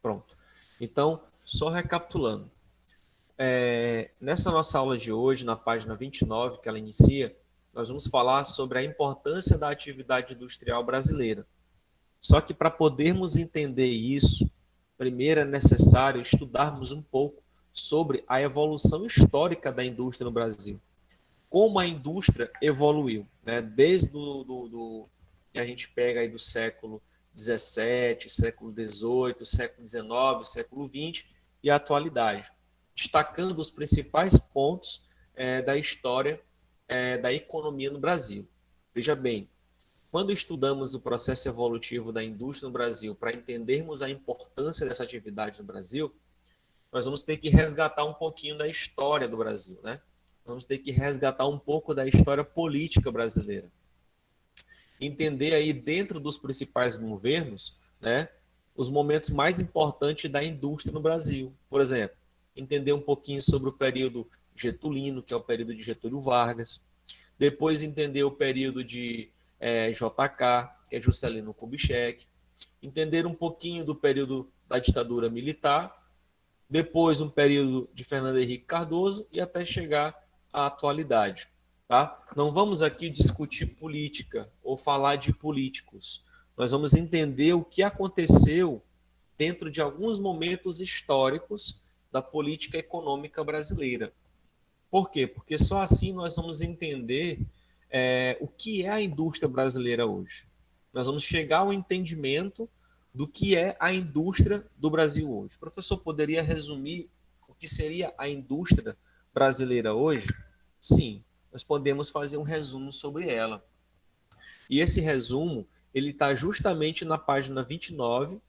Pronto. Então, só recapitulando. Nessa nossa aula de hoje, na página 29, que ela inicia, nós vamos falar sobre a importância da atividade industrial brasileira. Só que para podermos entender isso, primeiro é necessário estudarmos um pouco sobre a evolução histórica da indústria no Brasil. Como a indústria evoluiu, né? Desde que a gente pega aí do século XVII, século XVIII, século XIX, século XX e a atualidade, destacando os principais pontos da história da economia no Brasil. Veja bem, quando estudamos o processo evolutivo da indústria no Brasil para entendermos a importância dessa atividade no Brasil, nós vamos ter que resgatar um pouquinho da história do Brasil, né? Vamos ter que resgatar um pouco da história política brasileira. Entender aí dentro dos principais governos, né, os momentos mais importantes da indústria no Brasil. Por exemplo, entender um pouquinho sobre o período getulino, que é o período de Getúlio Vargas. Depois entender o período de JK, que é Juscelino Kubitschek. Entender um pouquinho do período da ditadura militar. Depois um período de Fernando Henrique Cardoso e até chegar à atualidade. Tá? Não vamos aqui discutir política ou falar de políticos. Nós vamos entender o que aconteceu dentro de alguns momentos históricos da política econômica brasileira. Por quê? Porque só assim nós vamos entender o que é a indústria brasileira hoje. Nós vamos chegar ao entendimento do que é a indústria do Brasil hoje. O professor poderia resumir o que seria a indústria brasileira hoje? Sim, nós podemos fazer um resumo sobre ela. E esse resumo, ele está justamente na página 29,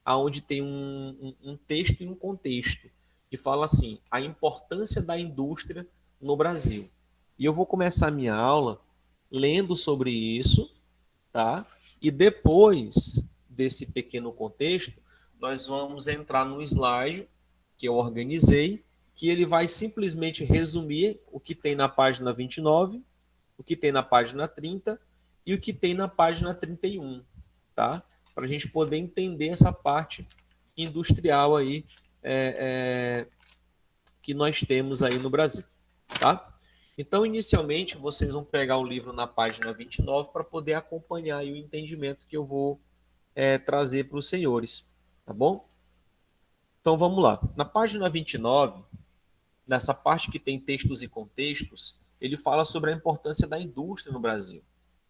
onde tem um texto e um contexto, que fala assim, a importância da indústria no Brasil. E eu vou começar a minha aula lendo sobre isso, tá? E depois desse pequeno contexto, nós vamos entrar no slide que eu organizei, que ele vai simplesmente resumir o que tem na página 29, o que tem na página 30 e o que tem na página 31, tá? Para a gente poder entender essa parte industrial aí que nós temos aí no Brasil, tá? Então, inicialmente, vocês vão pegar o livro na página 29 para poder acompanhar aí o entendimento que eu vou trazer para os senhores, tá bom? Então, vamos lá. Na página 29, nessa parte que tem textos e contextos, ele fala sobre a importância da indústria no Brasil.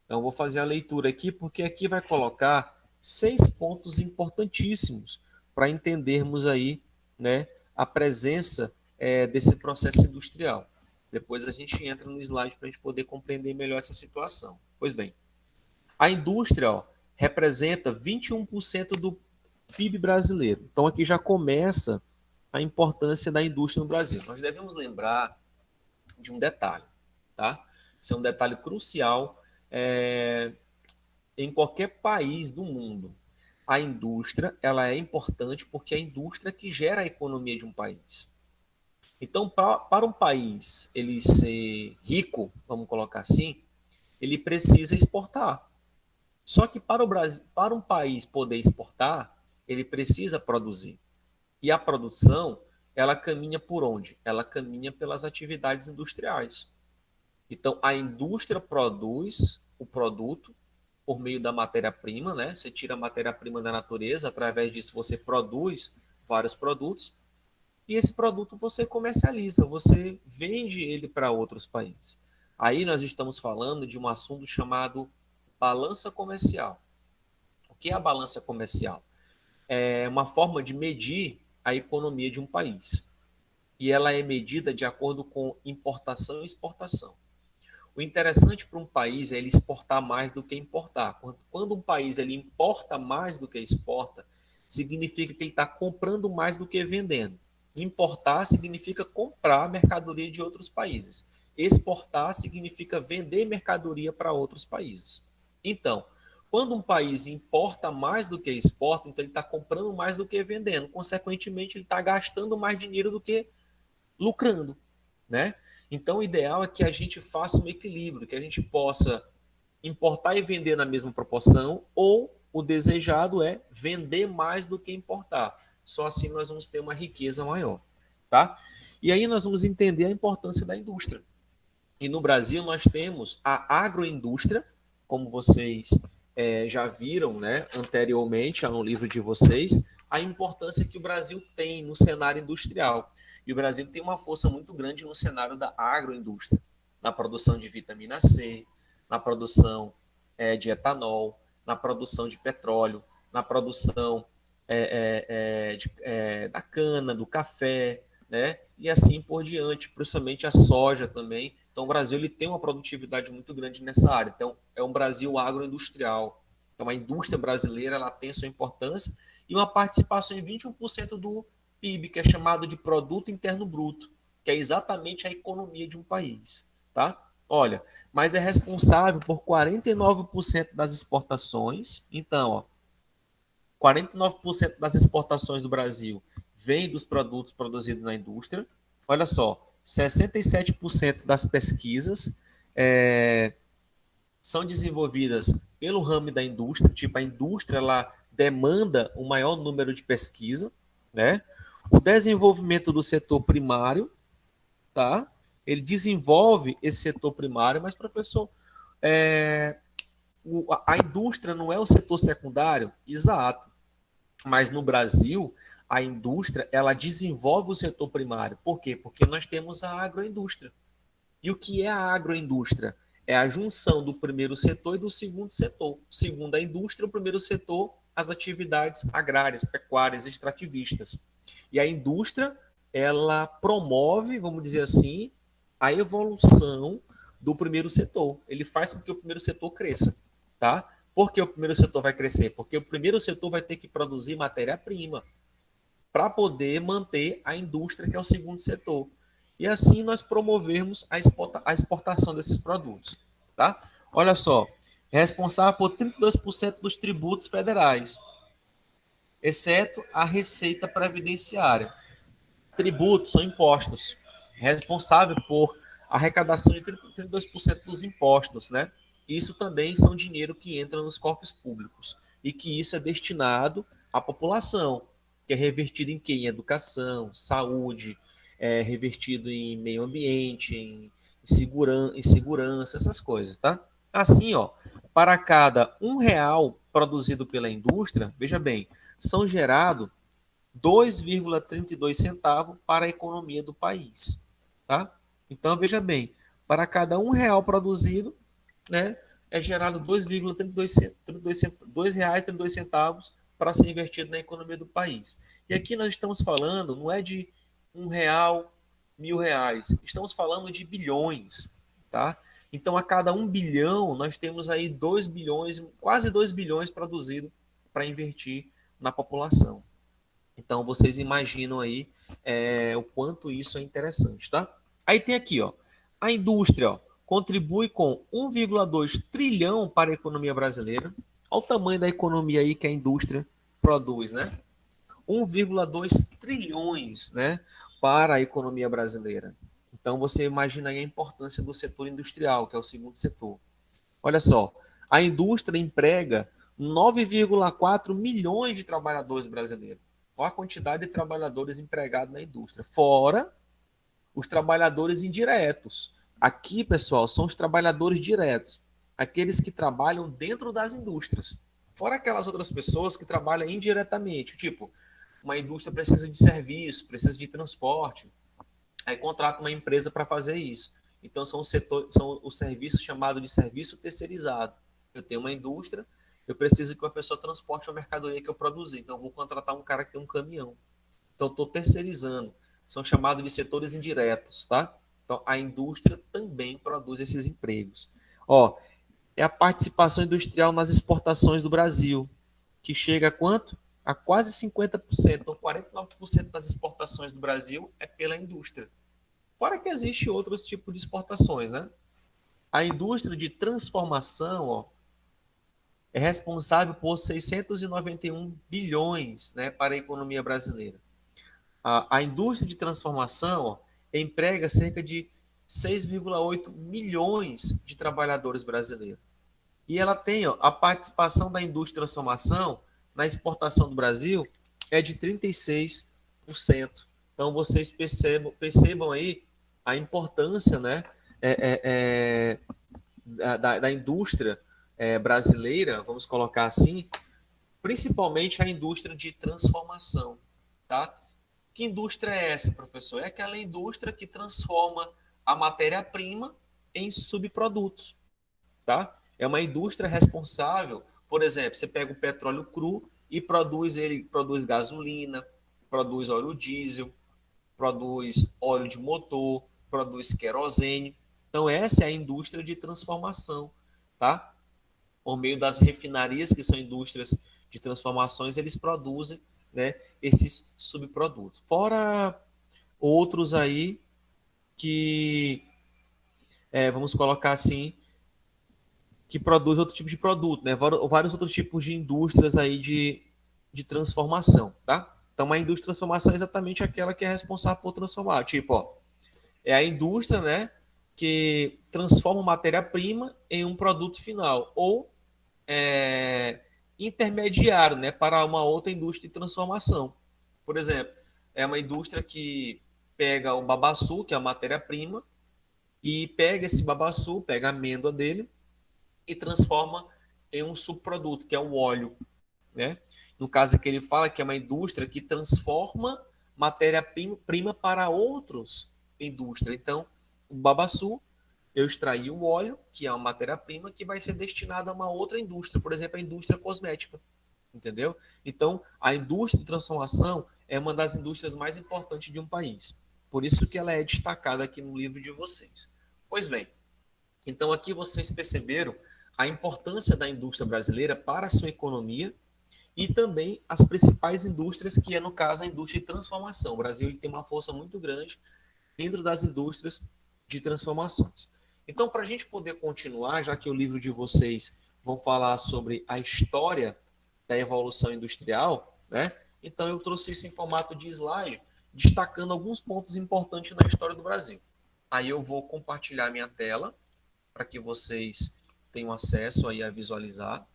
Então, eu vou fazer a leitura aqui, porque aqui vai colocar 6 pontos importantíssimos para entendermos aí, né, a presença desse processo industrial. Depois a gente entra no slide para a gente poder compreender melhor essa situação. Pois bem, a indústria representa 21% do PIB brasileiro. Então, aqui já começa a importância da indústria no Brasil. Nós devemos lembrar de um detalhe, tá? Esse é um detalhe crucial em qualquer país do mundo. A indústria, ela é importante porque é a indústria que gera a economia de um país. Então, para um país ele ser rico, vamos colocar assim, ele precisa exportar. Só que para o Brasil, para um país poder exportar, ele precisa produzir. E a produção, ela caminha por onde? Ela caminha pelas atividades industriais. Então, a indústria produz o produto por meio da matéria-prima, né? Você tira a matéria-prima da natureza, através disso você produz vários produtos, e esse produto você comercializa, você vende ele para outros países. Aí nós estamos falando de um assunto chamado balança comercial. O que é a balança comercial? É uma forma de medir a economia de um país. E ela é medida de acordo com importação e exportação. O interessante para um país é ele exportar mais do que importar. Quando um país ele importa mais do que exporta, significa que ele está comprando mais do que vendendo. Importar significa comprar mercadoria de outros países. Exportar significa vender mercadoria para outros países. Então, quando um país importa mais do que exporta, então ele está comprando mais do que vendendo. Consequentemente, ele está gastando mais dinheiro do que lucrando, né? Então, o ideal é que a gente faça um equilíbrio, que a gente possa importar e vender na mesma proporção ou o desejado é vender mais do que importar. Só assim nós vamos ter uma riqueza maior, tá? E aí nós vamos entender a importância da indústria. E no Brasil nós temos a agroindústria, como vocês já viram, né, anteriormente no livro de vocês, a importância que o Brasil tem no cenário industrial. E o Brasil tem uma força muito grande no cenário da agroindústria, na produção de vitamina C, na produção de etanol, na produção de petróleo, na produção da cana, do café, né? E assim por diante, principalmente a soja também. Então, o Brasil ele tem uma produtividade muito grande nessa área. Então, é um Brasil agroindustrial. Então, a indústria brasileira ela tem sua importância e uma participação em 21% do PIB, que é chamado de Produto Interno Bruto, que é exatamente a economia de um país, tá? Olha, mas é responsável por 49% das exportações. Então, ó, 49% das exportações do Brasil vem dos produtos produzidos na indústria. Olha só, 67% das pesquisas são desenvolvidas pelo ramo da indústria, tipo a indústria ela demanda o maior número de pesquisa, né? O desenvolvimento do setor primário, tá? Ele desenvolve esse setor primário, mas professor, a indústria não é o setor secundário? Exato. Mas no Brasil, a indústria ela desenvolve o setor primário. Por quê? Porque nós temos a agroindústria. E o que é a agroindústria? É a junção do primeiro setor e do segundo setor. Segundo a indústria, o primeiro setor, as atividades agrárias, pecuárias, extrativistas. E a indústria, ela promove, vamos dizer assim, a evolução do primeiro setor. Ele faz com que o primeiro setor cresça, tá? Por que o primeiro setor vai crescer? Porque o primeiro setor vai ter que produzir matéria-prima para poder manter a indústria, que é o segundo setor. E assim nós promovermos a exportação desses produtos. Tá? Olha só, é responsável por 32% dos tributos federais, exceto a receita previdenciária. Tributos são impostos, responsável por arrecadação de 32% dos impostos, né? Isso também são dinheiro que entra nos cofres públicos e que isso é destinado à população, que é revertido em quê? Em educação, saúde, revertido em meio ambiente, em segurança, essas coisas, tá? Assim, ó, para cada R$ 1 produzido pela indústria, veja bem, são gerados 2,32 centavos para a economia do país, tá? Então veja bem, para cada R$ 1 produzido, né, é gerado 2,32 reais 32 centavos para ser investido na economia do país. E aqui nós estamos falando, não é de R$ 1, R$ 1.000, estamos falando de bilhões, tá? Então a cada 1 bilhão nós temos aí 2 bilhões, quase 2 bilhões produzido para investir na população. Então vocês imaginam aí o quanto isso é interessante, tá? Aí tem aqui, ó, a indústria, ó, contribui com 1,2 trilhão para a economia brasileira. Olha o tamanho da economia aí que a indústria produz, né? 1,2 trilhões, né, para a economia brasileira. Então você imagina aí a importância do setor industrial, que é o segundo setor. Olha só, a indústria emprega 9,4 milhões de trabalhadores brasileiros. Olha a quantidade de trabalhadores empregados na indústria, fora os trabalhadores indiretos. Aqui, pessoal, são os trabalhadores diretos, aqueles que trabalham dentro das indústrias. Fora aquelas outras pessoas que trabalham indiretamente, tipo, uma indústria precisa de serviço, precisa de transporte, aí contrata uma empresa para fazer isso. Então são os serviços chamados de serviço terceirizado. Eu tenho uma indústria, eu preciso que uma pessoa transporte a mercadoria que eu produzi. Então eu vou contratar um cara que tem um caminhão. Então estou terceirizando. São chamados de setores indiretos, tá? Então a indústria também produz esses empregos. Ó, é a participação industrial nas exportações do Brasil, que chega a quanto? A quase 50%. Então 49% das exportações do Brasil é pela indústria. Fora que existe outros tipos de exportações, né? A indústria de transformação, ó, é responsável por 691 bilhões, né, para a economia brasileira. A indústria de transformação, ó, emprega cerca de 6,8 milhões de trabalhadores brasileiros. E ela tem, ó, a participação da indústria de transformação na exportação do Brasil é de 36%. Então, vocês percebam aí a importância, né, da indústria brasileira, vamos colocar assim, principalmente a indústria de transformação, tá? Que indústria é essa, professor? É aquela indústria que transforma a matéria-prima em subprodutos, tá? É uma indústria responsável, por exemplo, você pega o petróleo cru e produz gasolina, produz óleo diesel, produz óleo de motor, produz querosene. Então essa é a indústria de transformação, tá? Por meio das refinarias, que são indústrias de transformações, eles produzem, né, esses subprodutos. Fora outros aí que, vamos colocar assim, que produz outro tipo de produto, né? Vários outros tipos de indústrias aí de transformação, tá? Então, a indústria de transformação é exatamente aquela que é responsável por transformar. Tipo, ó, é a indústria, né, que transforma matéria-prima em um produto final, ou intermediário, né, para uma outra indústria de transformação. Por exemplo, é uma indústria que pega o babaçu, que é a matéria-prima, e pega esse babaçu, pega a amêndoa dele e transforma em um subproduto, que é o óleo, né? No caso aqui ele fala que é uma indústria que transforma matéria-prima para outros indústrias. Então, o babaçu, eu extraí o óleo, que é uma matéria-prima que vai ser destinada a uma outra indústria, por exemplo, a indústria cosmética, entendeu? Então, a indústria de transformação é uma das indústrias mais importantes de um país. Por isso que ela é destacada aqui no livro de vocês. Pois bem, então aqui vocês perceberam a importância da indústria brasileira para a sua economia e também as principais indústrias, que é, no caso, a indústria de transformação. O Brasil ele tem uma força muito grande dentro das indústrias de transformações. Então, para a gente poder continuar, já que o livro de vocês vão falar sobre a história da evolução industrial, né? Então, eu trouxe isso em formato de slide, destacando alguns pontos importantes na história do Brasil. Aí eu vou compartilhar minha tela para que vocês tenham acesso aí a visualizar.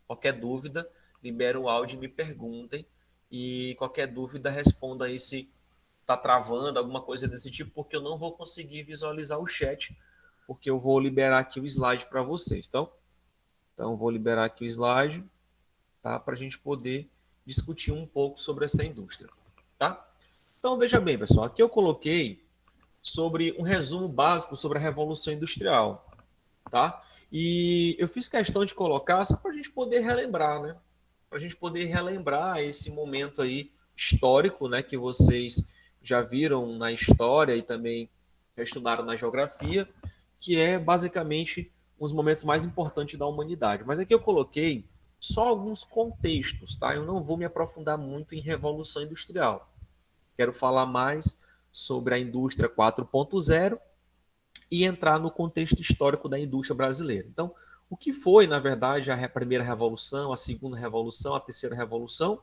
Qualquer dúvida, libera o áudio e me perguntem. E qualquer dúvida, responda aí se está travando, alguma coisa desse tipo, porque eu não vou conseguir visualizar o chat, porque eu vou liberar aqui o slide para vocês. Então, vou liberar aqui o slide, tá? Para a gente poder discutir um pouco sobre essa indústria, tá? Então, veja bem, pessoal, aqui eu coloquei sobre um resumo básico sobre a Revolução Industrial, tá? E eu fiz questão de colocar só para a gente poder relembrar, né? Para a gente poder relembrar esse momento aí histórico, né? Que vocês já viram na história e também já estudaram na geografia, que é basicamente os momentos mais importantes da humanidade. Mas aqui eu coloquei só alguns contextos, tá? Eu não vou me aprofundar muito em Revolução Industrial. Quero falar mais sobre a indústria 4.0 e entrar no contexto histórico da indústria brasileira. Então, o que foi, na verdade, a primeira revolução, a segunda revolução, a terceira revolução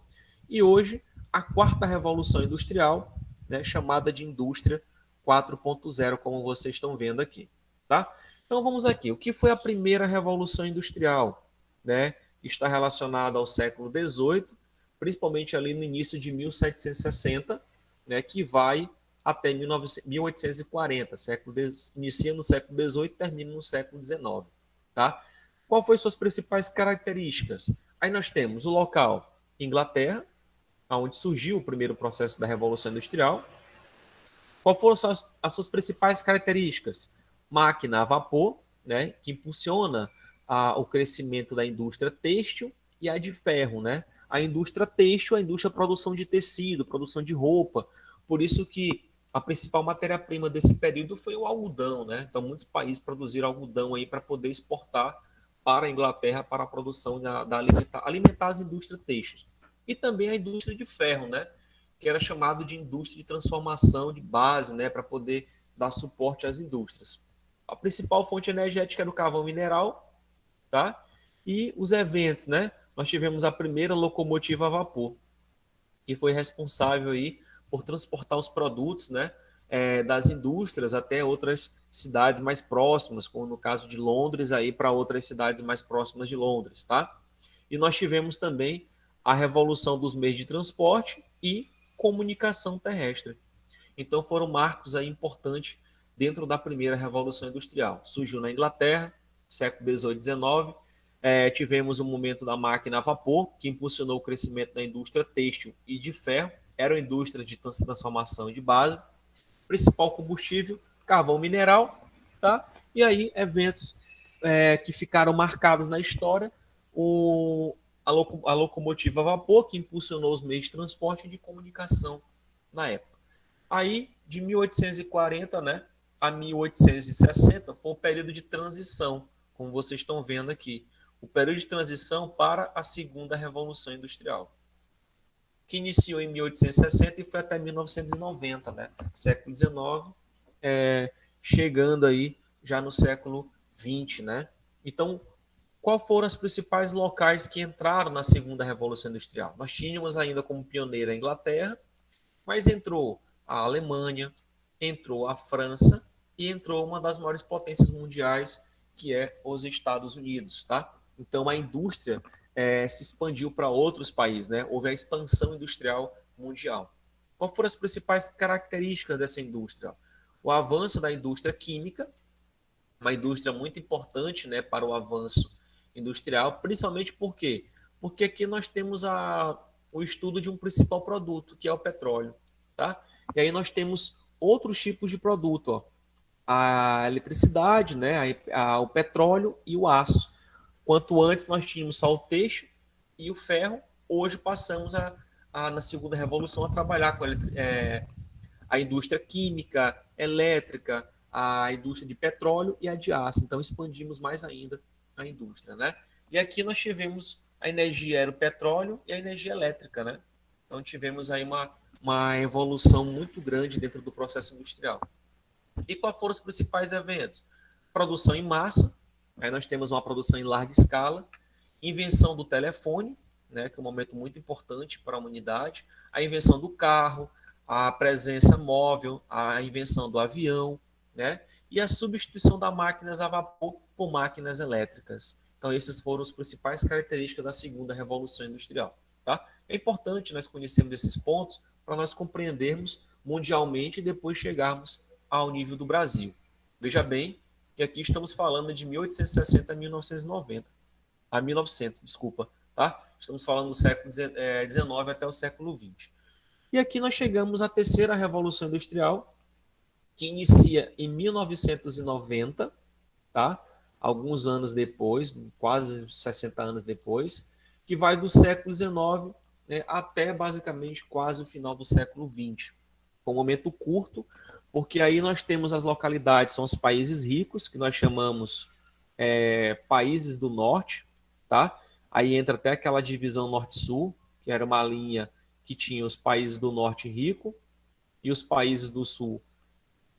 e hoje a quarta revolução industrial, né, chamada de indústria 4.0, como vocês estão vendo aqui, tá? Então vamos aqui. O que foi a primeira revolução industrial, né? Está relacionada ao século XVIII, principalmente ali no início de 1760, né, que vai até 1840, inicia no século XVIII e termina no século XIX. Tá? Qual foram suas principais características? Aí nós temos o local, Inglaterra, onde surgiu o primeiro processo da Revolução Industrial. Qual foram as suas principais características? Máquina a vapor, né, que impulsiona o crescimento da indústria têxtil, e a de ferro, né? A indústria têxtil, a indústria de produção de tecido, produção de roupa. Por isso que a principal matéria-prima desse período foi o algodão, né? Então muitos países produziram algodão aí para poder exportar para a Inglaterra para a produção alimentar as indústrias têxteis. E também a indústria de ferro, né? Que era chamado de indústria de transformação de base, né, para poder dar suporte às indústrias. A principal fonte energética era o carvão mineral, tá? E os eventos, né? Nós tivemos a primeira locomotiva a vapor, que foi responsável aí por transportar os produtos, né, das indústrias até outras cidades mais próximas, como no caso de Londres, aí para outras cidades mais próximas de Londres, tá? E nós tivemos também a revolução dos meios de transporte e comunicação terrestre. Então foram marcos aí importantes dentro da primeira revolução industrial. Surgiu na Inglaterra, século XVIII e XIX. Tivemos o momento da máquina a vapor, que impulsionou o crescimento da indústria têxtil e de ferro. Eram indústrias de transformação de base. Principal combustível, carvão mineral, tá? E aí eventos que ficaram marcados na história, a locomotiva a vapor, que impulsionou os meios de transporte e de comunicação na época. Aí, de 1840, né, a 1860, foi o período de transição, como vocês estão vendo aqui. O período de transição para a segunda Revolução Industrial, que iniciou em 1860 e foi até 1990, né? Século XIX, chegando aí já no século XX, né? Então, qual foram os principais locais que entraram na segunda Revolução Industrial? Nós tínhamos ainda como pioneira a Inglaterra, mas entrou a Alemanha, entrou a França e entrou uma das maiores potências mundiais, que é os Estados Unidos, tá? Então a indústria se expandiu para outros países, né? Houve a expansão industrial mundial. Quais foram as principais características dessa indústria? O avanço da indústria química, uma indústria muito importante, né, para o avanço industrial, principalmente por quê? Porque aqui nós temos o estudo de um principal produto, que é o petróleo, tá? E aí nós temos outros tipos de produto, ó. A eletricidade, né, o petróleo e o aço. Quanto antes nós tínhamos só o têxtil e o ferro, hoje passamos na segunda revolução a trabalhar com a indústria química, elétrica, a indústria de petróleo e a de aço. Então expandimos mais ainda a indústria, né? E aqui nós tivemos a energia era o petróleo e a energia elétrica, né? Então tivemos aí uma evolução muito grande dentro do processo industrial. E quais foram os principais eventos? Produção em massa, aí nós temos uma produção em larga escala, invenção do telefone, né, que é um momento muito importante para a humanidade, a invenção do carro, a presença móvel, a invenção do avião, né, e a substituição das máquinas a vapor por máquinas elétricas. Então, essas foram as principais características da segunda revolução industrial. Tá? É importante nós conhecermos esses pontos para nós compreendermos mundialmente e depois chegarmos ao nível do Brasil. Veja bem que aqui estamos falando de 1860 a 1990, a 1900, desculpa, tá? Estamos falando do século XIX até o século XX. E aqui nós chegamos à terceira Revolução Industrial, que inicia em 1990, tá? Alguns anos depois, quase 60 anos depois, que vai do século XIX, né, até basicamente quase o final do século XX. Foi um momento curto, porque aí nós temos as localidades, são os países ricos, que nós chamamos países do norte, tá? Aí entra até aquela divisão norte-sul, que era uma linha que tinha os países do norte rico e os países do sul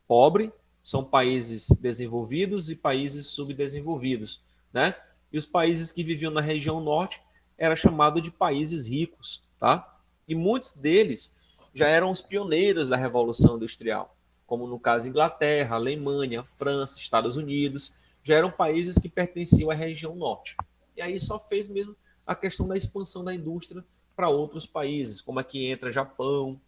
pobre, são países desenvolvidos e países subdesenvolvidos, né? E os países que viviam na região norte era chamado de países ricos, tá? E muitos deles já eram os pioneiros da Revolução Industrial, como no caso Inglaterra, Alemanha, França, Estados Unidos, já eram países que pertenciam à região norte. E aí só fez mesmo a questão da expansão da indústria para outros países, como aqui entra Japão,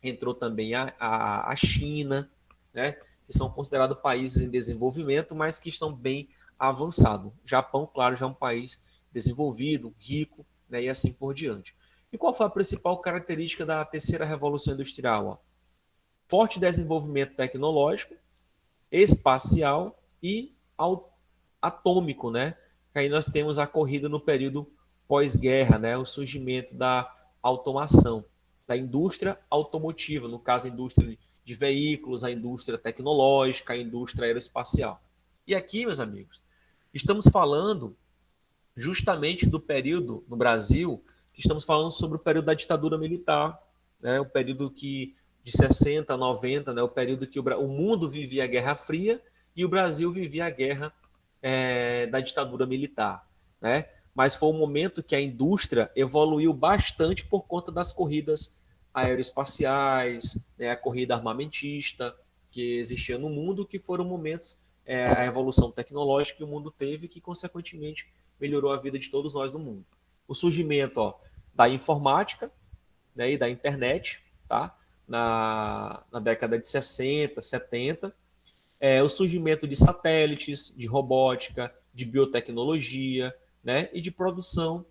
entrou também a China, né, que são considerados países em desenvolvimento, mas que estão bem avançados. Japão, claro, já é um país desenvolvido, rico, né, e assim por diante. E qual foi a principal característica da terceira revolução industrial? Ó? Forte desenvolvimento tecnológico, espacial e atômico, né? Aí nós temos a corrida no período pós-guerra, né? O surgimento da automação, da indústria automotiva, no caso a indústria de veículos, a indústria tecnológica, a indústria aeroespacial. E aqui, meus amigos, estamos falando justamente do período no Brasil, que estamos falando sobre o período da ditadura militar, né? O período que de 60 a 90, né? O período que o mundo vivia a Guerra Fria e o Brasil vivia a guerra da ditadura militar, né? Mas foi um momento que a indústria evoluiu bastante por conta das corridas aeroespaciais, né, a corrida armamentista que existia no mundo, que foram momentos, a evolução tecnológica que o mundo teve, que consequentemente melhorou a vida de todos nós no mundo. O surgimento da informática, né, e da internet, tá? Na década de 60, 70, o surgimento de satélites, de robótica, de biotecnologia, né, e de produção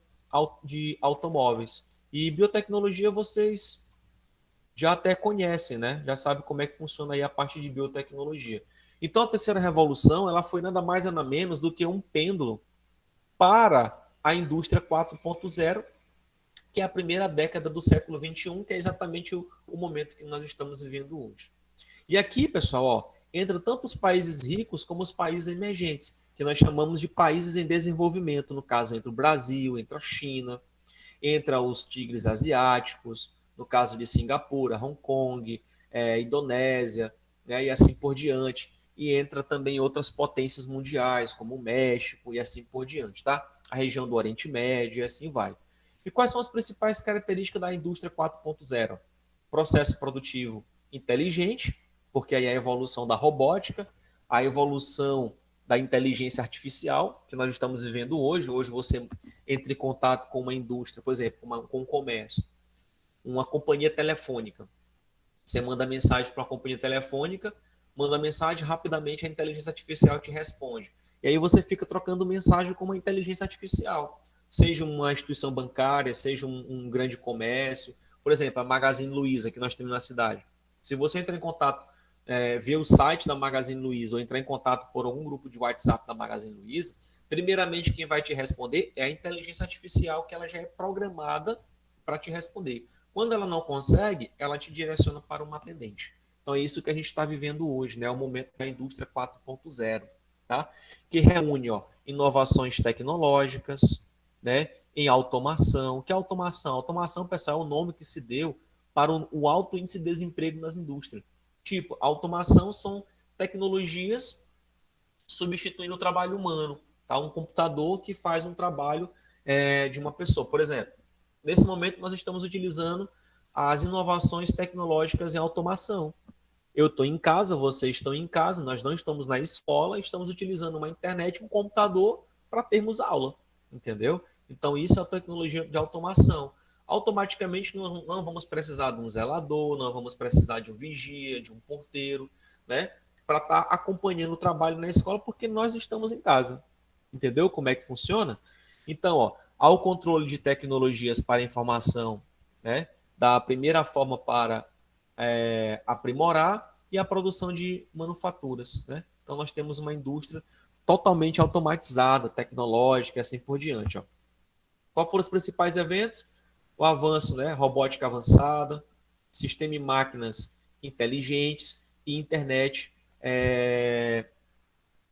de automóveis. E biotecnologia vocês já até conhecem, né? Já sabem como é que funciona aí a parte de biotecnologia. Então a terceira revolução, ela foi nada mais nada menos do que um pêndulo para a indústria 4.0, que é a primeira década do século 21, que é exatamente o momento que nós estamos vivendo hoje. E aqui, pessoal, entra tanto os países ricos como os países emergentes, que nós chamamos de países em desenvolvimento, no caso, entre o Brasil, entre a China, entre os tigres asiáticos, no caso de Singapura, Hong Kong, Indonésia, né, e assim por diante. E entra também outras potências mundiais, como o México e assim por diante, tá? A região do Oriente Médio e assim vai. E quais são as principais características da indústria 4.0? Processo produtivo inteligente, porque aí é a evolução da robótica, a evolução da inteligência artificial, que nós estamos vivendo hoje. Hoje você entra em contato com uma indústria, por exemplo, com um comércio, uma companhia telefônica. Você manda mensagem para uma companhia telefônica, manda mensagem, rapidamente a inteligência artificial te responde. E aí você fica trocando mensagem com uma inteligência artificial, seja uma instituição bancária, seja um grande comércio. Por exemplo, a Magazine Luiza, que nós temos na cidade. Se você entrar em contato, ver o site da Magazine Luiza ou entrar em contato por algum grupo de WhatsApp da Magazine Luiza, primeiramente quem vai te responder é a inteligência artificial, que ela já é programada para te responder. Quando ela não consegue, ela te direciona para uma atendente. Então é isso que a gente está vivendo hoje, né? O momento da indústria 4.0, tá? Que reúne inovações tecnológicas, né? Em automação. Que é automação? Automação, pessoal, é o nome que se deu para o alto índice de desemprego nas indústrias. Tipo, automação são tecnologias substituindo o trabalho humano, tá? Um computador que faz um trabalho de uma pessoa. Por exemplo, nesse momento nós estamos utilizando as inovações tecnológicas em automação. Eu estou em casa, vocês estão em casa, nós não estamos na escola, estamos utilizando uma internet, um computador para termos aula, entendeu? Então isso é a tecnologia de automação. Automaticamente não vamos precisar de um zelador, não vamos precisar de um vigia, de um porteiro, né? Para estar acompanhando o trabalho na escola, porque nós estamos em casa. Entendeu como é que funciona? Então, ao controle de tecnologias para informação, né? Da primeira forma para aprimorar e a produção de manufaturas, né? Então nós temos uma indústria totalmente automatizada, tecnológica e assim por diante. Qual foram os principais eventos? O avanço, né? Robótica avançada, sistema e máquinas inteligentes e internet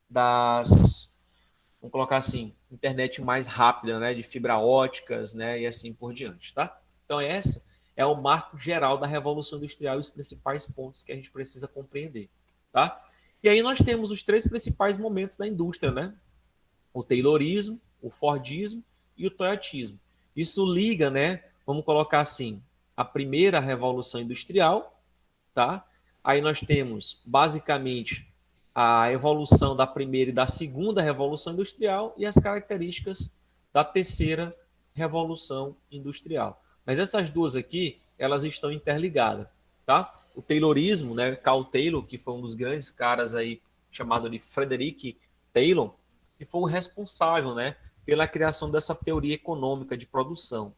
vamos colocar assim, internet mais rápida, né? De fibra óticas, né? E assim por diante, tá? Então essa é o marco geral da Revolução Industrial e os principais pontos que a gente precisa compreender, tá? E aí nós temos os três principais momentos da indústria, né? O Taylorismo, o Fordismo e o Toyotismo. Isso liga, né? Vamos colocar assim, a primeira Revolução Industrial, tá? Aí nós temos basicamente a evolução da primeira e da segunda Revolução Industrial e as características da terceira Revolução Industrial. Mas essas duas aqui, elas estão interligadas, tá? O Taylorismo, né, Carl Taylor, que foi um dos grandes caras aí, chamado de Frederick Taylor, que foi o responsável, né, pela criação dessa teoria econômica de produção.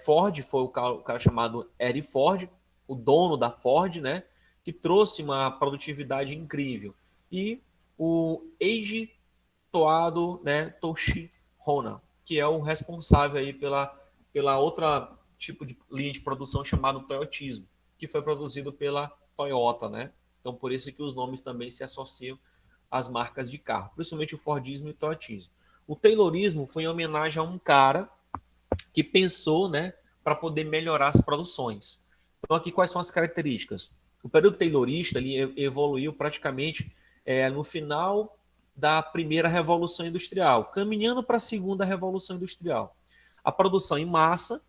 Ford foi o cara chamado Henry Ford, o dono da Ford, né, que trouxe uma produtividade incrível. E o Eiji Toado, né, Toshihona, que é o responsável aí pela outra tipo de linha de produção chamado Toyotismo, que foi produzido pela Toyota, né? Então por isso que os nomes também se associam às marcas de carro, principalmente o Fordismo e o Toyotismo. O Taylorismo foi em homenagem a um cara que pensou, né, para poder melhorar as produções. Então aqui quais são as características? O período taylorista ele evoluiu praticamente no final da primeira Revolução Industrial, caminhando para a segunda Revolução Industrial. A produção em massa,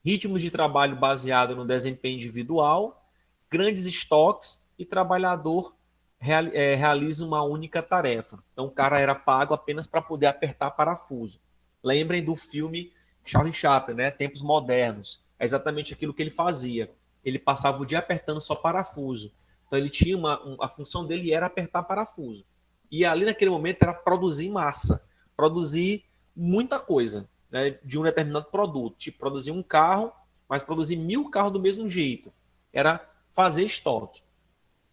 ritmos de trabalho baseado no desempenho individual, grandes estoques e trabalhador realiza uma única tarefa. Então o cara era pago apenas para poder apertar parafuso. Lembrem do filme Charlie Chaplin, né? Tempos Modernos. É exatamente aquilo que ele fazia. Ele passava o dia apertando só parafuso. Então ele tinha a função dele era apertar parafuso. E ali naquele momento era produzir massa, produzir muita coisa, né, de um determinado produto. Tipo, produzir um carro, mas produzir 1000 carros do mesmo jeito. Era fazer estoque.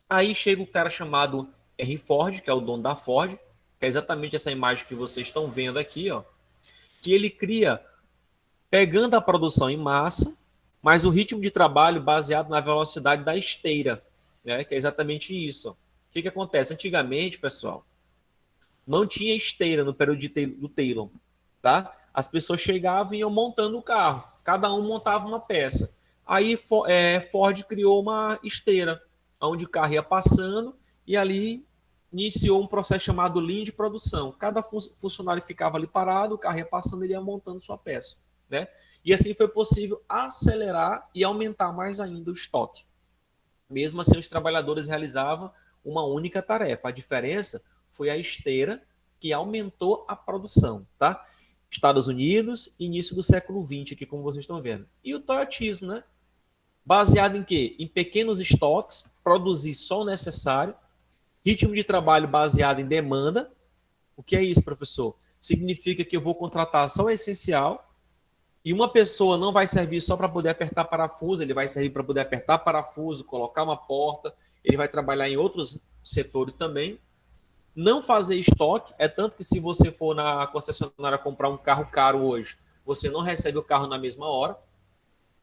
Aí chega o cara chamado Henry Ford, que é o dono da Ford, que é exatamente essa imagem que vocês estão vendo aqui, ó, que ele cria, pegando a produção em massa, mas o ritmo de trabalho baseado na velocidade da esteira, né, que é exatamente isso. Ó. O que acontece? Antigamente, pessoal, não tinha esteira no período do Taylor, tá? As pessoas chegavam e iam montando o carro, cada um montava uma peça. Aí Ford criou uma esteira, onde o carro ia passando e ali iniciou um processo chamado linha de produção. Cada funcionário ficava ali parado, o carro ia passando e ele ia montando sua peça, né? E assim foi possível acelerar e aumentar mais ainda o estoque. Mesmo assim, os trabalhadores realizavam uma única tarefa. A diferença foi a esteira que aumentou a produção, tá? Estados Unidos, início do século XX, aqui como vocês estão vendo. E o toyotismo, né? Baseado em quê? Em pequenos estoques, produzir só o necessário, ritmo de trabalho baseado em demanda. O que é isso, professor? Significa que eu vou contratar só o essencial e uma pessoa não vai servir só para poder apertar parafuso, ele vai servir para poder apertar parafuso, colocar uma porta, ele vai trabalhar em outros setores também. Não fazer estoque, é tanto que se você for na concessionária comprar um carro caro hoje, você não recebe o carro na mesma hora,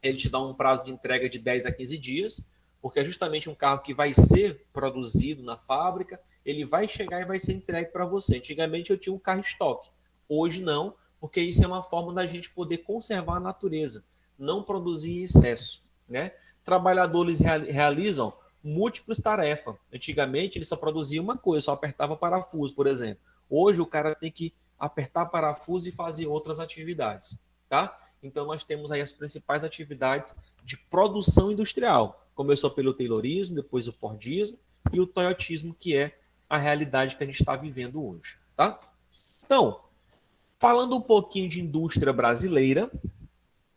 ele te dá um prazo de entrega de 10 a 15 dias, porque é justamente um carro que vai ser produzido na fábrica, ele vai chegar e vai ser entregue para você. Antigamente eu tinha um carro estoque, hoje não, porque isso é uma forma da gente poder conservar a natureza, não produzir em excesso, né? Trabalhadores realizam múltiplas tarefas. Antigamente ele só produzia uma coisa, só apertava parafuso, por exemplo. Hoje o cara tem que apertar parafuso e fazer outras atividades, tá? Então nós temos aí as principais atividades de produção industrial. Começou pelo Taylorismo, depois o Fordismo e o Toyotismo, que é a realidade que a gente está vivendo hoje, tá? Então, falando um pouquinho de indústria brasileira,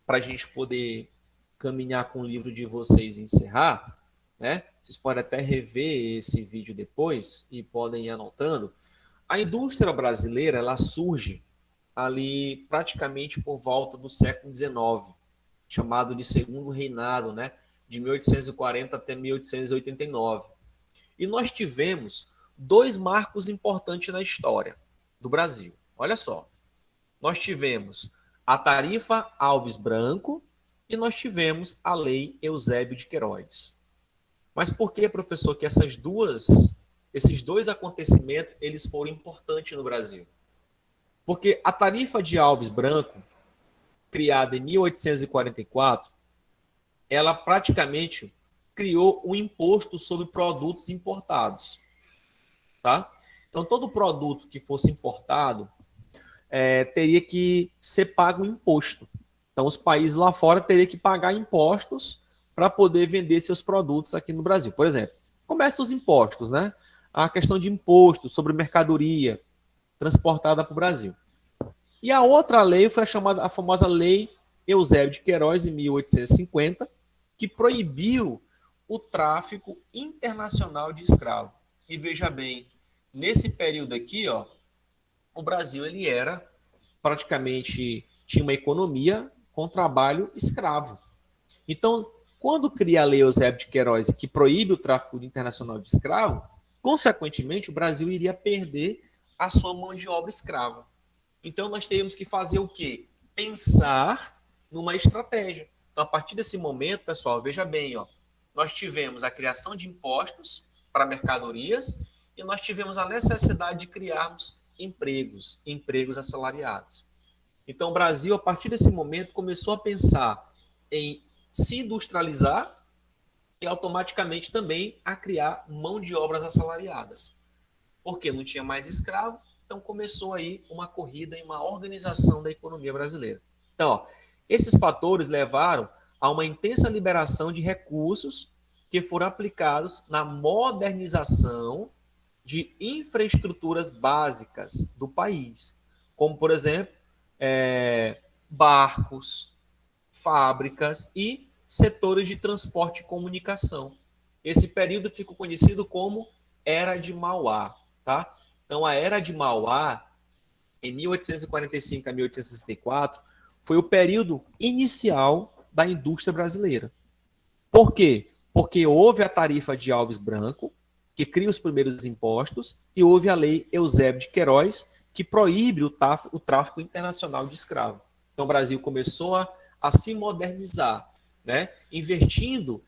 para a gente poder caminhar com o livro de vocês e encerrar, né? Vocês podem até rever esse vídeo depois e podem ir anotando. A indústria brasileira, ela surge ali praticamente por volta do século XIX, chamado de Segundo Reinado, né? De 1840 até 1889. E nós tivemos dois marcos importantes na história do Brasil. Olha só, nós tivemos a Tarifa Alves Branco e nós tivemos a Lei Eusébio de Queiroz. Mas por que, professor, que esses dois acontecimentos eles foram importantes no Brasil? Porque a Tarifa de Alves Branco, criada em 1844, ela praticamente criou um imposto sobre produtos importados, tá? Então todo produto que fosse importado teria que ser pago um imposto. Então, os países lá fora teriam que pagar impostos para poder vender seus produtos aqui no Brasil. Por exemplo, começa os impostos, né? A questão de imposto sobre mercadoria transportada para o Brasil. E a outra lei foi a famosa Lei Eusébio de Queiroz, em 1850, que proibiu o tráfico internacional de escravos. E veja bem, nesse período aqui, ó, o Brasil ele era praticamente tinha uma economia com trabalho escravo. Então, quando cria a Lei Eusébio de Queiroz, que proíbe o tráfico internacional de escravo, consequentemente, o Brasil iria perder a sua mão de obra escrava. Então, nós teríamos que fazer o quê? Pensar numa estratégia. Então, a partir desse momento, pessoal, veja bem, ó, nós tivemos a criação de impostos para mercadorias e nós tivemos a necessidade de criarmos empregos assalariados. Então, o Brasil, a partir desse momento, começou a pensar em se industrializar e automaticamente também a criar mão de obras assalariadas. Porque não tinha mais escravo, então começou aí uma corrida e uma organização da economia brasileira. Então, ó, Esses fatores levaram a uma intensa liberação de recursos que foram aplicados na modernização de infraestruturas básicas do país, como, por exemplo, barcos, fábricas e setores de transporte e comunicação. Esse período ficou conhecido como Era de Mauá, tá? Então, a Era de Mauá, em 1845 a 1864, foi o período inicial da indústria brasileira. Por quê? Porque houve a tarifa de Alves Branco, que cria os primeiros impostos, e houve a lei Eusébio de Queiroz, que proíbe o tráfico internacional de escravos. Então, o Brasil começou a se modernizar, né? Investindo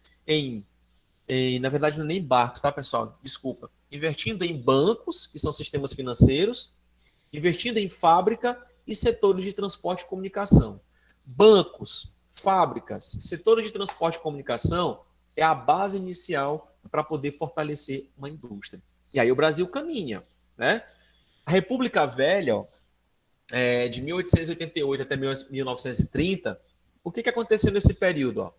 na verdade, não é nem barcos, tá, pessoal? Desculpa. Investindo em bancos, que são sistemas financeiros, investindo em fábrica e setores de transporte e comunicação. Bancos, fábricas, setores de transporte e comunicação é a base inicial para poder fortalecer uma indústria. E aí o Brasil caminha, né? A República Velha, ó, de 1888 até 1930, o que aconteceu nesse período? Ó?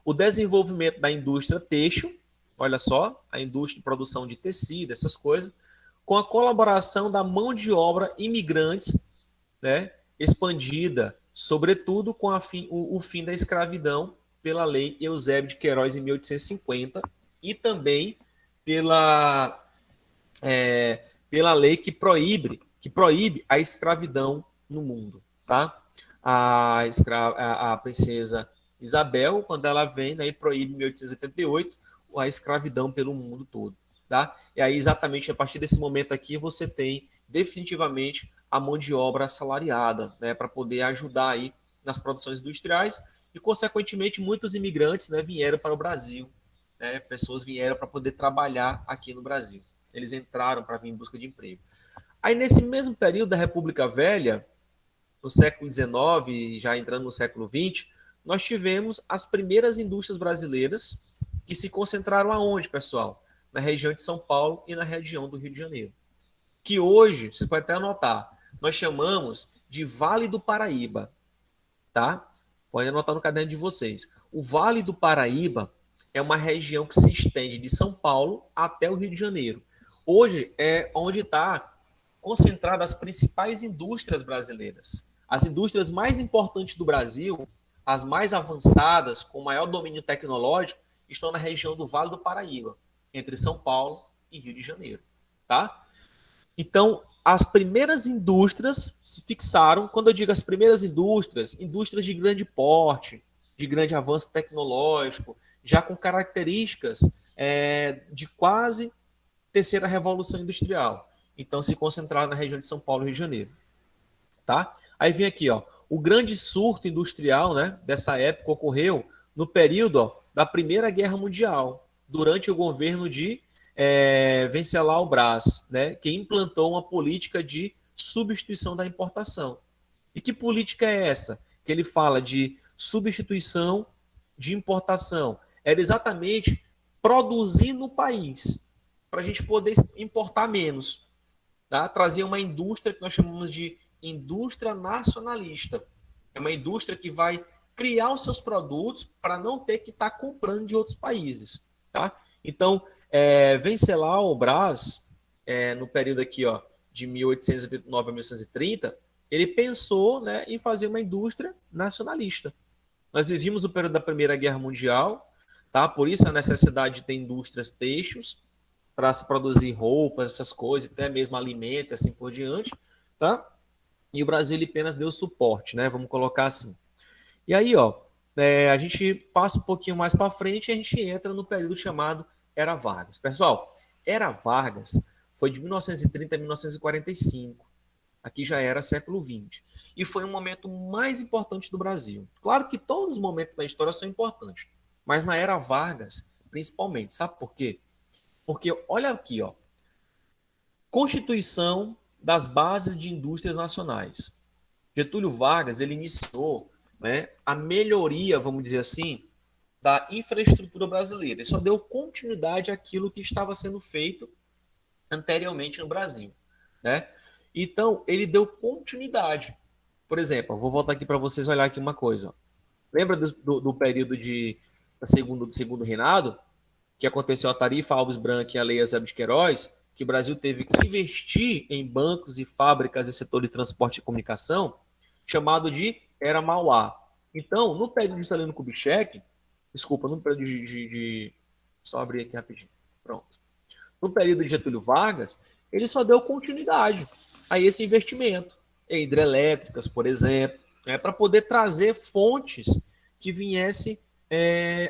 O desenvolvimento da indústria têxtil, olha só, a indústria de produção de tecido, essas coisas, com a colaboração da mão de obra imigrantes, né, expandida, sobretudo com o fim da escravidão pela lei Eusébio de Queiroz em 1850 e também pela, pela lei que proíbe a escravidão no mundo, tá? A princesa Isabel, quando ela vem, né, e proíbe em 1888 a escravidão pelo mundo todo, tá? E aí exatamente a partir desse momento aqui você tem definitivamente a mão de obra assalariada, né, para poder ajudar aí nas produções industriais e consequentemente muitos imigrantes, né, vieram para o Brasil, né, pessoas vieram para poder trabalhar aqui no Brasil. Eles entraram para vir em busca de emprego. Aí nesse mesmo período da República Velha, no século XIX, já entrando no século XX, nós tivemos as primeiras indústrias brasileiras que se concentraram aonde, pessoal? Na região de São Paulo e na região do Rio de Janeiro. Que hoje, vocês podem até anotar, nós chamamos de Vale do Paraíba, tá? Pode anotar no caderno de vocês. O Vale do Paraíba é uma região que se estende de São Paulo até o Rio de Janeiro. Hoje é onde está concentradas as principais indústrias brasileiras. As indústrias mais importantes do Brasil, as mais avançadas, com maior domínio tecnológico, estão na região do Vale do Paraíba, entre São Paulo e Rio de Janeiro, tá? Então, as primeiras indústrias se fixaram, quando eu digo as primeiras indústrias, indústrias de grande porte, de grande avanço tecnológico, já com características de quase terceira revolução industrial. Então, se concentraram na região de São Paulo e Rio de Janeiro. Tá? Aí vem aqui, ó, o grande surto industrial, né, dessa época ocorreu no período, ó, da Primeira Guerra Mundial, durante o governo de Venceslau Braz, né, que implantou uma política de substituição da importação. E que política é essa? Que ele fala de substituição de importação. Era exatamente produzir no país, para a gente poder importar menos. Tá? Trazer uma indústria que nós chamamos de indústria nacionalista. É uma indústria que vai criar os seus produtos para não ter que estar comprando de outros países. Tá? Então, Venceslau Braz, no período aqui, ó, de 1889 a 1930, ele pensou, né, em fazer uma indústria nacionalista. Nós vivíamos o período da Primeira Guerra Mundial, tá? Por isso a necessidade de ter indústrias têxteis para se produzir roupas, essas coisas, até mesmo alimentos, assim por diante, tá? E o Brasil ele apenas deu suporte, né? Vamos colocar assim. E aí, ó, a gente passa um pouquinho mais para frente e a gente entra no período chamado Era Vargas. Pessoal, Era Vargas foi de 1930 a 1945. Aqui já era século XX. E foi um momento mais importante do Brasil. Claro que todos os momentos da história são importantes, mas na Era Vargas, principalmente. Sabe por quê? Porque olha aqui, ó, Constituição das Bases de Indústrias Nacionais. Getúlio Vargas ele iniciou, né, a melhoria, vamos dizer assim, da infraestrutura brasileira. Ele só deu continuidade àquilo que estava sendo feito anteriormente no Brasil, né? Então ele deu continuidade. Por exemplo, vou voltar aqui para vocês olhar aqui uma coisa. Ó. Lembra do período do segundo reinado, que aconteceu a tarifa Alves Branco e a Lei Eusébio de Queiroz, que o Brasil teve que investir em bancos e fábricas e setor de transporte e comunicação, chamado de Era Mauá. Então, no período de Juscelino Kubitschek, desculpa, no período só abrir aqui rapidinho. Pronto. No período de Getúlio Vargas, ele só deu continuidade a esse investimento em hidrelétricas, por exemplo, para poder trazer fontes que viessem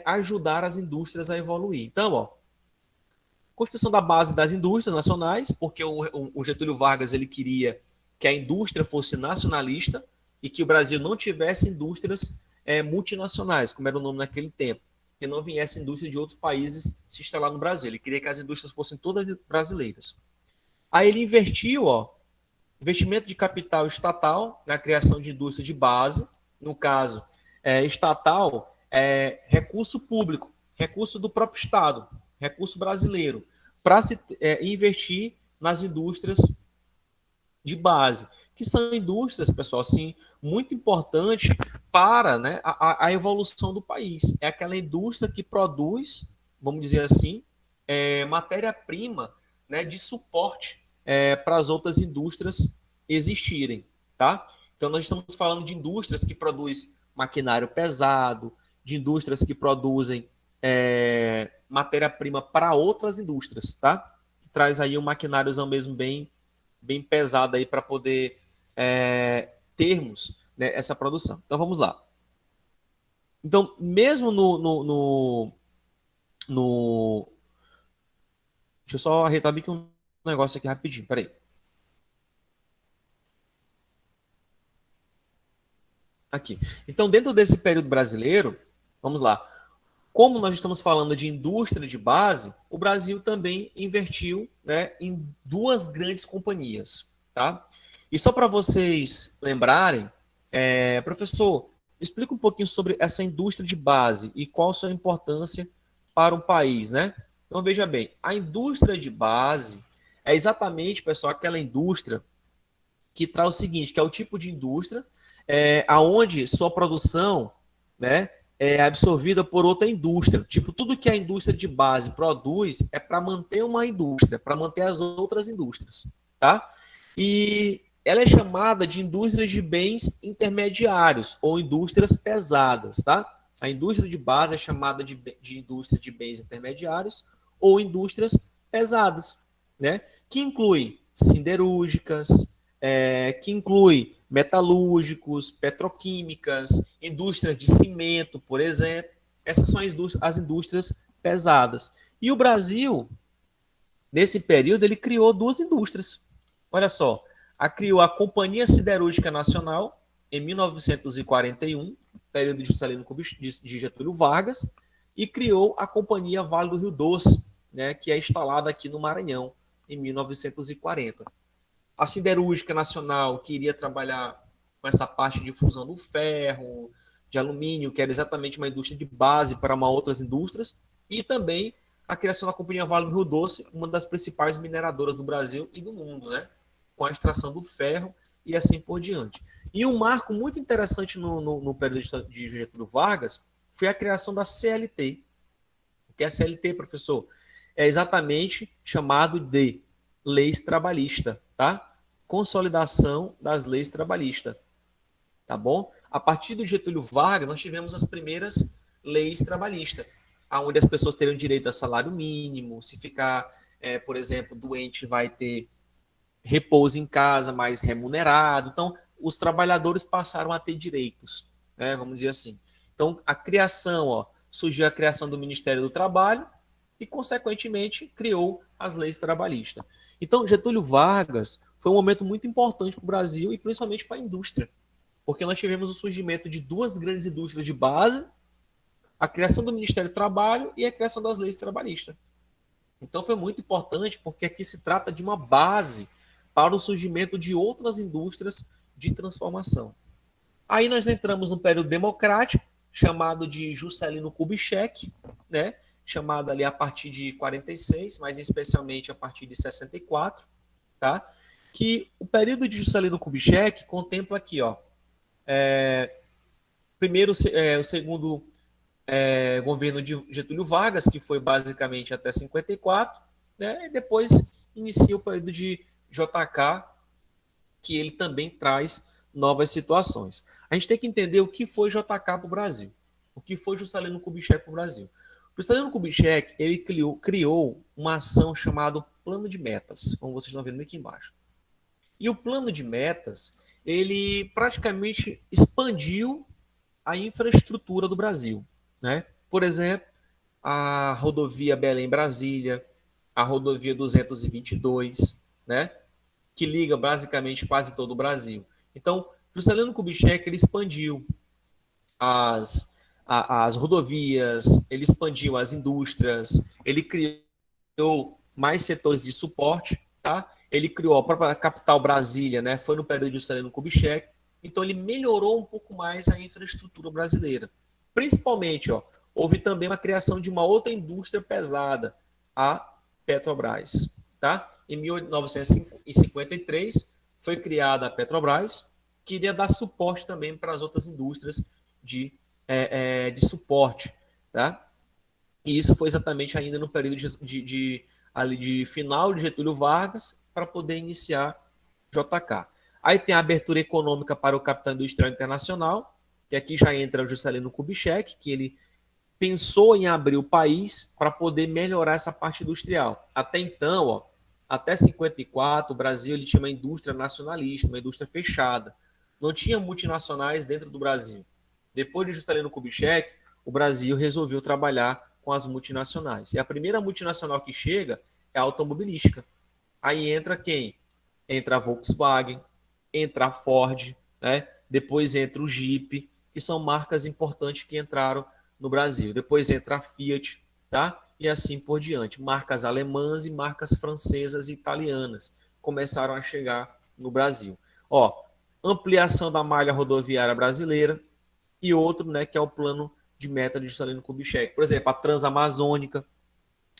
ajudar as indústrias a evoluir. Então, ó, construção da base das indústrias nacionais, porque o Getúlio Vargas ele queria que a indústria fosse nacionalista e que o Brasil não tivesse indústrias multinacionais, como era o nome naquele tempo, que não viesse indústria de outros países se instalar no Brasil. Ele queria que as indústrias fossem todas brasileiras. Aí ele investiu, ó, investimento de capital estatal na criação de indústria de base, no caso, estatal, recurso público, recurso do próprio Estado, recurso brasileiro, para se investir nas indústrias de base, que são indústrias, pessoal, assim, muito importante para, né, a evolução do país. É aquela indústria que produz, vamos dizer assim, matéria-prima, né, de suporte para as outras indústrias existirem, tá? Então nós estamos falando de indústrias que produzem maquinário pesado, de indústrias que produzem matéria-prima para outras indústrias, tá? Que traz aí um maquináriozão mesmo bem pesado aí para poder termos, né, essa produção. Então vamos lá. Então, mesmo no deixa eu só arretar bem um negócio aqui rapidinho, peraí. Aqui. Então, dentro desse período brasileiro, vamos lá. Como nós estamos falando de indústria de base, o Brasil também investiu, né, em duas grandes companhias, tá? E só para vocês lembrarem, professor, explica um pouquinho sobre essa indústria de base e qual a sua importância para um país, né? Então veja bem, a indústria de base é exatamente, pessoal, aquela indústria que traz o seguinte, que é o tipo de indústria aonde sua produção, né, é absorvida por outra indústria. Tipo, tudo que a indústria de base produz é para manter uma indústria, para manter as outras indústrias, tá? E ela é chamada de indústria de bens intermediários ou indústrias pesadas, tá? A indústria de base é chamada de indústria de bens intermediários ou indústrias pesadas, né? Que incluem siderúrgicas, que inclui metalúrgicos, petroquímicas, indústrias de cimento, por exemplo. Essas são as indústrias pesadas. E o Brasil, nesse período, ele criou duas indústrias. Olha só, criou a Companhia Siderúrgica Nacional, em 1941, período de Juscelino de Getúlio Vargas, e criou a Companhia Vale do Rio Doce, né, que é instalada aqui no Maranhão, em 1940. A Siderúrgica Nacional, que iria trabalhar com essa parte de fusão do ferro, de alumínio, que era exatamente uma indústria de base para outras indústrias, e também a criação da Companhia Vale do Rio Doce, uma das principais mineradoras do Brasil e do mundo, né? Com a extração do ferro e assim por diante. E um marco muito interessante no período de Getúlio Vargas foi a criação da CLT. O que é a CLT, professor? É exatamente chamado de leis trabalhistas, tá? Consolidação das leis trabalhistas, tá bom? A partir do Getúlio Vargas, nós tivemos as primeiras leis trabalhistas, onde as pessoas teriam direito a salário mínimo, se ficar, por exemplo, doente, vai ter repouso em casa mais remunerado. Então, os trabalhadores passaram a ter direitos, né? Vamos dizer assim. Então, a criação, ó, surgiu a criação do Ministério do Trabalho e, consequentemente, criou as leis trabalhistas. Então, Getúlio Vargas foi um momento muito importante para o Brasil e principalmente para a indústria, porque nós tivemos o surgimento de duas grandes indústrias de base, a criação do Ministério do Trabalho e a criação das leis trabalhistas. Então, foi muito importante porque aqui se trata de uma base para o surgimento de outras indústrias de transformação. Aí nós entramos no período democrático, chamado de Juscelino Kubitschek, né? Chamado ali a partir de 46, mas especialmente a partir de 64, tá? Que o período de Juscelino Kubitschek contempla aqui, ó, Primeiro, o segundo governo de Getúlio Vargas, que foi basicamente até 54, né? E depois inicia o período de JK, que ele também traz novas situações. A gente tem que entender o que foi JK para o Brasil, o que foi Juscelino Kubitschek para o Brasil. Juscelino Kubitschek, ele criou uma ação chamada Plano de Metas, como vocês estão vendo aqui embaixo. E o Plano de Metas, ele praticamente expandiu a infraestrutura do Brasil, né? Por exemplo, a rodovia Belém-Brasília, a rodovia 222, né? Que liga basicamente quase todo o Brasil. Então, Juscelino Kubitschek, ele expandiu as rodovias, ele expandiu as indústrias, ele criou mais setores de suporte, tá? Ele criou a própria capital Brasília, né? Foi no período de Juscelino Kubitschek. Então ele melhorou um pouco mais a infraestrutura brasileira. Principalmente, ó, houve também uma criação de uma outra indústria pesada, a Petrobras, tá? Em 1953 foi criada a Petrobras, que iria dar suporte também para as outras indústrias de suporte, tá? E isso foi exatamente ainda no período de final de Getúlio Vargas para poder iniciar JK. Aí tem a abertura econômica para o capital industrial internacional, que aqui já entra o Juscelino Kubitschek, que ele pensou em abrir o país para poder melhorar essa parte industrial. Até então, ó, até 54, o Brasil ele tinha uma indústria nacionalista, uma indústria fechada. Não tinha multinacionais dentro do Brasil. Depois de Juscelino Kubitschek, o Brasil resolveu trabalhar com as multinacionais. E a primeira multinacional que chega é a automobilística. Aí entra quem? Entra a Volkswagen, entra a Ford, né? Depois entra o Jeep, que são marcas importantes que entraram no Brasil. Depois entra a Fiat, tá? E assim por diante. Marcas alemãs e marcas francesas e italianas começaram a chegar no Brasil. Ó, ampliação da malha rodoviária brasileira e outro, né, que é o plano de meta de Juscelino Kubitschek. Por exemplo, a Transamazônica,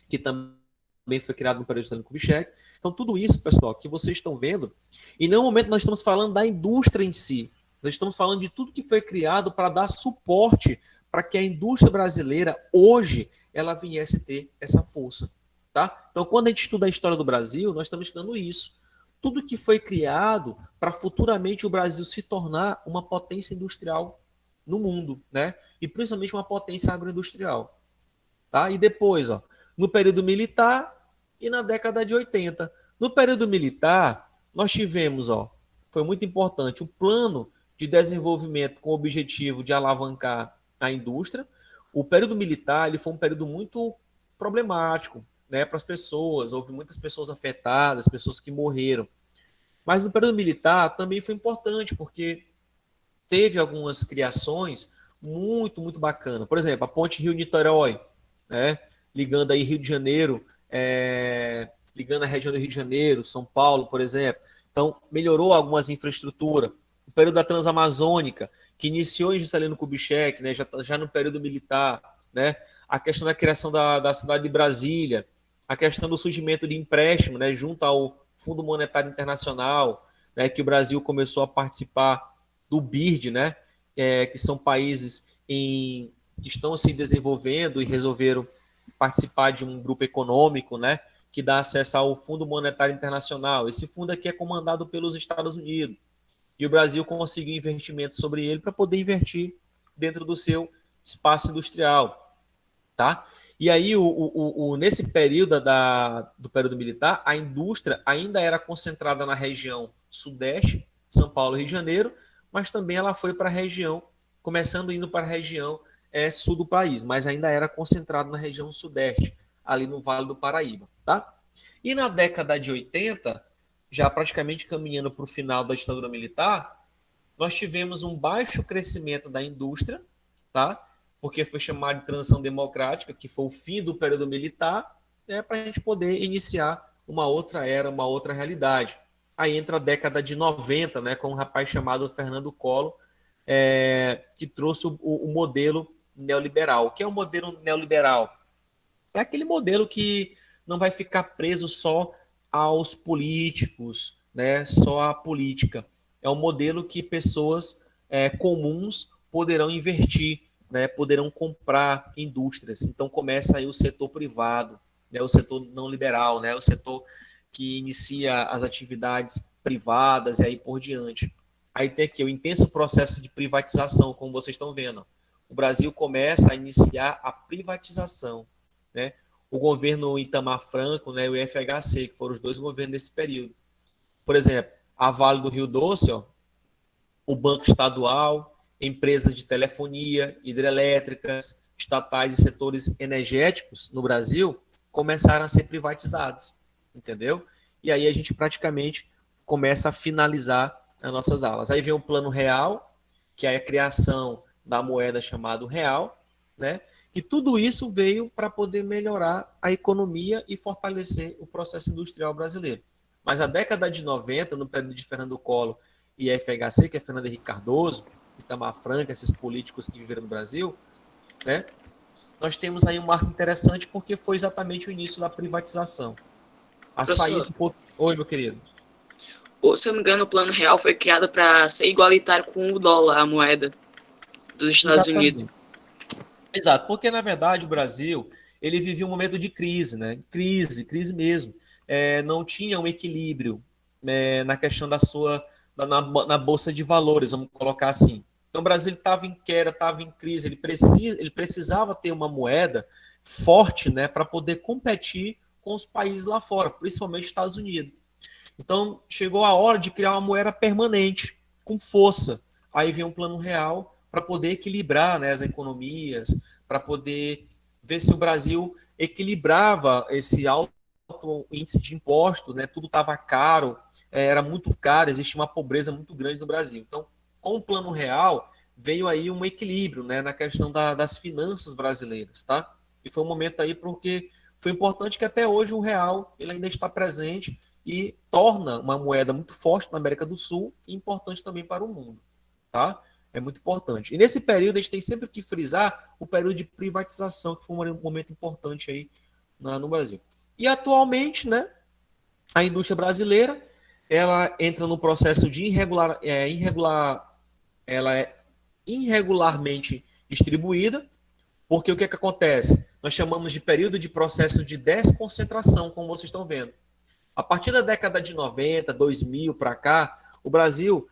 que também foi criado no período de Juscelino Kubitschek. Então, tudo isso, pessoal, que vocês estão vendo, e no momento nós estamos falando da indústria em si. Nós estamos falando de tudo que foi criado para dar suporte para que a indústria brasileira, hoje, ela viesse ter essa força. Tá? Então, quando a gente estuda a história do Brasil, nós estamos estudando isso. Tudo que foi criado para futuramente o Brasil se tornar uma potência industrial no mundo, né? E principalmente uma potência agroindustrial. Tá? E depois, ó, no período militar e na década de 80. No período militar, nós tivemos, ó, foi muito importante, o plano de desenvolvimento com o objetivo de alavancar a indústria. O período militar ele foi um período muito problemático, né, para as pessoas. Houve muitas pessoas afetadas, pessoas que morreram. Mas no período militar também foi importante, porque teve algumas criações muito bacana. Por exemplo, a ponte Rio-Niterói, né, ligando aí Rio de Janeiro, ligando a região do Rio de Janeiro, São Paulo, por exemplo. Então, melhorou algumas infraestruturas. O período da Transamazônica, que iniciou em Juscelino Kubitschek, né, já no período militar, né, a questão da criação da cidade de Brasília, a questão do surgimento de empréstimo, né, junto ao Fundo Monetário Internacional, né, que o Brasil começou a participar do BIRD, né, que são países que estão se desenvolvendo e resolveram participar de um grupo econômico, né, que dá acesso ao Fundo Monetário Internacional. Esse fundo aqui é comandado pelos Estados Unidos e o Brasil conseguiu investimento sobre ele para poder investir dentro do seu espaço industrial, tá? E aí, nesse período do período militar, a indústria ainda era concentrada na região sudeste, São Paulo e Rio de Janeiro, mas também ela foi para a região, começando indo para a região sul do país, mas ainda era concentrado na região sudeste, ali no Vale do Paraíba, tá? E na década de 80, já praticamente caminhando para o final da ditadura militar, nós tivemos um baixo crescimento da indústria, tá? Porque foi chamado de transição democrática, que foi o fim do período militar, né, para a gente poder iniciar uma outra era, uma outra realidade. Aí entra a década de 90, né, com um rapaz chamado Fernando Collor, que trouxe o modelo neoliberal. O que é o modelo neoliberal? É aquele modelo que não vai ficar preso só aos políticos, né, só à política. É um modelo que pessoas comuns poderão investir, né, poderão comprar indústrias. Então começa aí o setor privado, né, o setor não liberal, né, o setor que inicia as atividades privadas e aí por diante. Aí tem aqui o intenso processo de privatização, como vocês estão vendo. O Brasil começa a iniciar a privatização, né? O governo Itamar Franco, né, e o FHC, que foram os dois governos nesse período. Por exemplo, a Vale do Rio Doce, ó, o Banco Estadual, empresas de telefonia, hidrelétricas, estatais e setores energéticos no Brasil começaram a ser privatizados, entendeu? E aí a gente praticamente começa a finalizar as nossas aulas. Aí vem o Plano Real, que é a criação da moeda chamada real, né? E tudo isso veio para poder melhorar a economia e fortalecer o processo industrial brasileiro. Mas a década de 90, no período de Fernando Collor e FHC, que é Fernando Henrique Cardoso, Itamar Franco, esses políticos que viveram no Brasil, né? Nós temos aí um marco interessante porque foi exatamente o início da privatização. A saída... Oi, meu querido. Se eu não me engano, o Plano Real foi criado para ser igualitário com o dólar, a moeda dos Estados Unidos. Exato, porque na verdade o Brasil ele vivia um momento de crise, né? Crise mesmo. Não tinha um equilíbrio na questão da sua na bolsa de valores, vamos colocar assim. Então o Brasil estava em queda, estava em crise, ele precisava ter uma moeda forte, né, para poder competir com os países lá fora, principalmente os Estados Unidos. Então chegou a hora de criar uma moeda permanente, com força. Aí vem um plano real para poder equilibrar, né, as economias, para poder ver se o Brasil equilibrava esse alto índice de impostos, né, tudo estava caro, era muito caro, existia uma pobreza muito grande no Brasil. Então, com o plano real, veio aí um equilíbrio, né, na questão das finanças brasileiras, tá? E foi um momento aí porque foi importante que até hoje o real ele ainda está presente e torna uma moeda muito forte na América do Sul e importante também para o mundo, tá? É muito importante. E nesse período a gente tem sempre que frisar o período de privatização, que foi um momento importante aí no Brasil. E atualmente, né, a indústria brasileira ela entra no processo de ela é irregularmente distribuída, porque o que acontece? Nós chamamos de período de processo de desconcentração, como vocês estão vendo. A partir da década de 90, 2000 para cá, o Brasil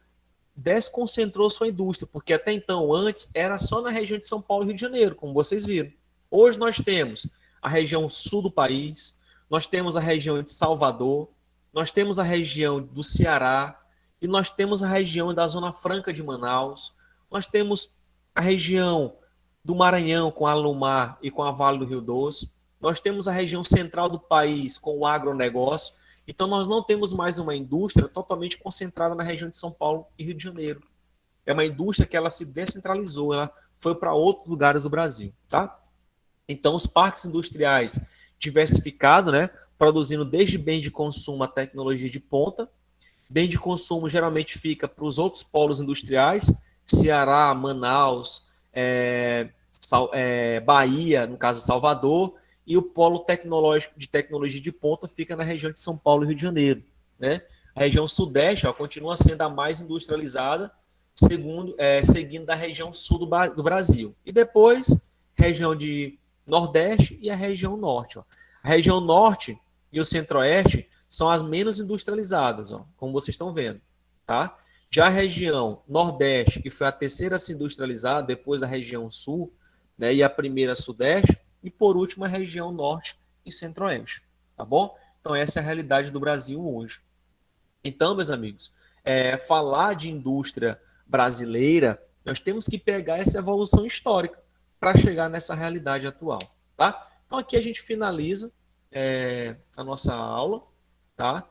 desconcentrou sua indústria, porque até então, antes, era só na região de São Paulo e Rio de Janeiro, como vocês viram. Hoje nós temos a região sul do país, nós temos a região de Salvador, nós temos a região do Ceará e nós temos a região da Zona Franca de Manaus, nós temos a região do Maranhão com a Alumar e com a Vale do Rio Doce, nós temos a região central do país com o agronegócio. Então, nós não temos mais uma indústria totalmente concentrada na região de São Paulo e Rio de Janeiro. É uma indústria que ela se descentralizou, ela foi para outros lugares do Brasil, tá? Então, os parques industriais diversificados, né, produzindo desde bem de consumo a tecnologia de ponta. Bem de consumo geralmente fica para os outros polos industriais, Ceará, Manaus, Bahia, no caso Salvador, e o polo tecnológico de tecnologia de ponta fica na região de São Paulo e Rio de Janeiro, né? A região sudeste continua sendo a mais industrializada, seguindo da região sul do Brasil. E depois, região de Nordeste e a região Norte. A região Norte e o Centro-Oeste são as menos industrializadas, como vocês estão vendo, tá? Já a região Nordeste, que foi a terceira a se industrializar, depois da região Sul, né, e a primeira Sudeste, e por último a região Norte e Centro-Oeste, tá bom? Então essa é a realidade do Brasil hoje. Então, meus amigos, falar de indústria brasileira, nós temos que pegar essa evolução histórica para chegar nessa realidade atual, tá? Então aqui a gente finaliza a nossa aula, tá?